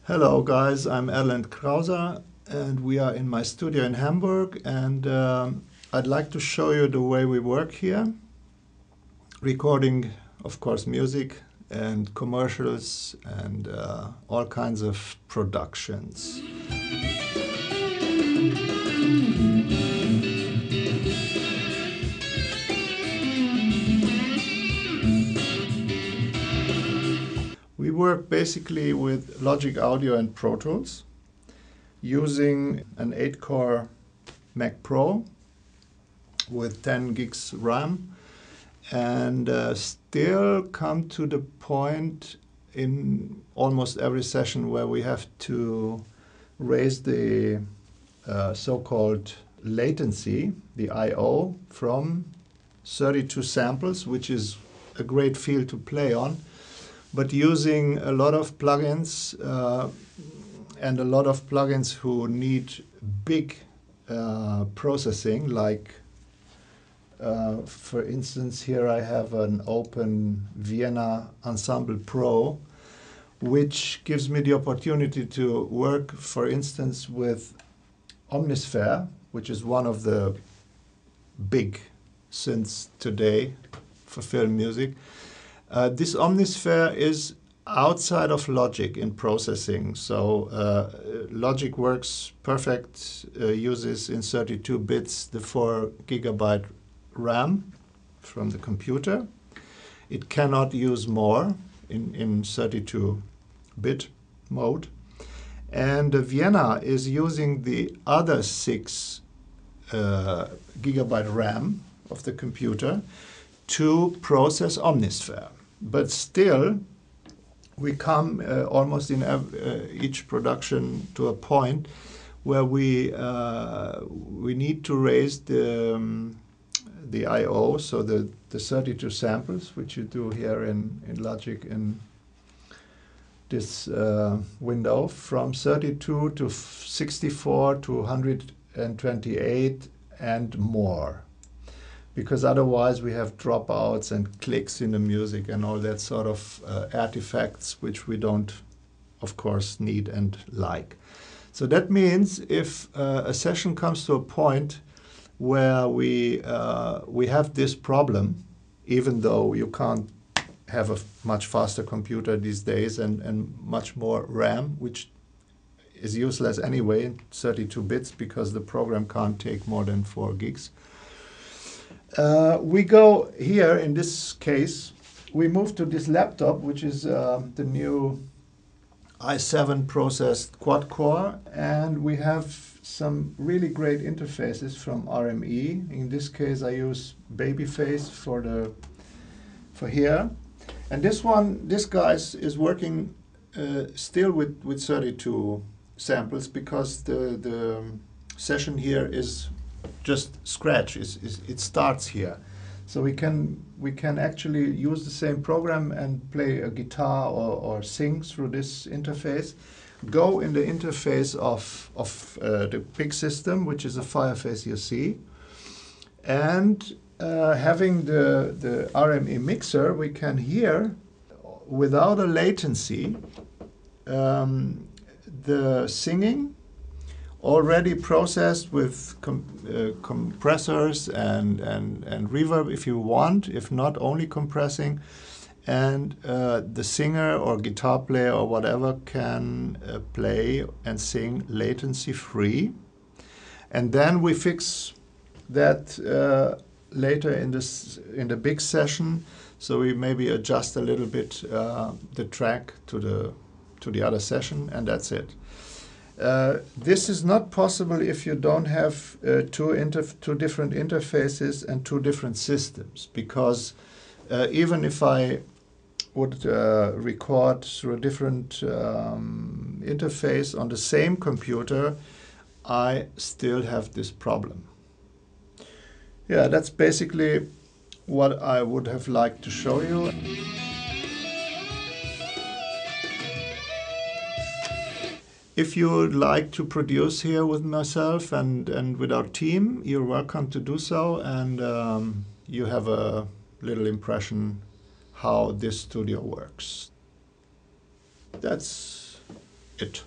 Hello guys, I'm Erlend Krauser and we are in my studio in Hamburg, and I'd like to show you the way we work here. Recording, of course, music and commercials and all kinds of productions. We work basically with Logic Audio and Pro Tools using an 8-core Mac Pro with 10 gigs RAM, and still come to the point in almost every session where we have to raise the so-called latency, the I/O, from 32 samples, which is a great field to play on, but using a lot of plugins and a lot of plugins who need big processing, like for instance, here I have an open Vienna Ensemble Pro, which gives me the opportunity to work, for instance, with Omnisphere, which is one of the big synths today for film music. This Omnisphere is outside of Logic in processing, so Logic works perfect, uses in 32 bits the 4 gigabyte RAM from the computer. It cannot use more in 32-bit mode. And Vienna is using the other 6 gigabyte RAM of the computer to process Omnisphere. But still, we come almost in each production to a point where we need to raise the I/O, so the 32 samples, which you do here in Logic in this window, from 32 to 64 to 128 and more. Because otherwise we have dropouts and clicks in the music and all that sort of artifacts which we don't, of course, need and like. So that means if a session comes to a point where we have this problem, even though you can't have a much faster computer these days and much more RAM, which is useless anyway in 32 bits because the program can't take more than 4 gigs. We go here, in this case, we move to this laptop, which is the new i7 processed quad-core, and we have some really great interfaces from RME. In this case, I use Babyface for here. And this guy is working still with 32 samples because the session here is just scratch. It starts here, so we can actually use the same program and play a guitar or sing through this interface. Go in the interface of the big system, which is a Fireface UC, and having the RME mixer, we can hear without a latency the singing, already processed with compressors and reverb if you want, if not only compressing, and the singer or guitar player or whatever can play and sing latency free. And then we fix that later in the big session, so we maybe adjust a little bit the track to the other session, and that's it. This is not possible if you don't have two different interfaces and 2 different systems, because even if I would record through a different interface on the same computer, I still have this problem. Yeah, that's basically what I would have liked to show you. If you would like to produce here with myself and with our team, you're welcome to do so, and you have a little impression how this studio works. That's it.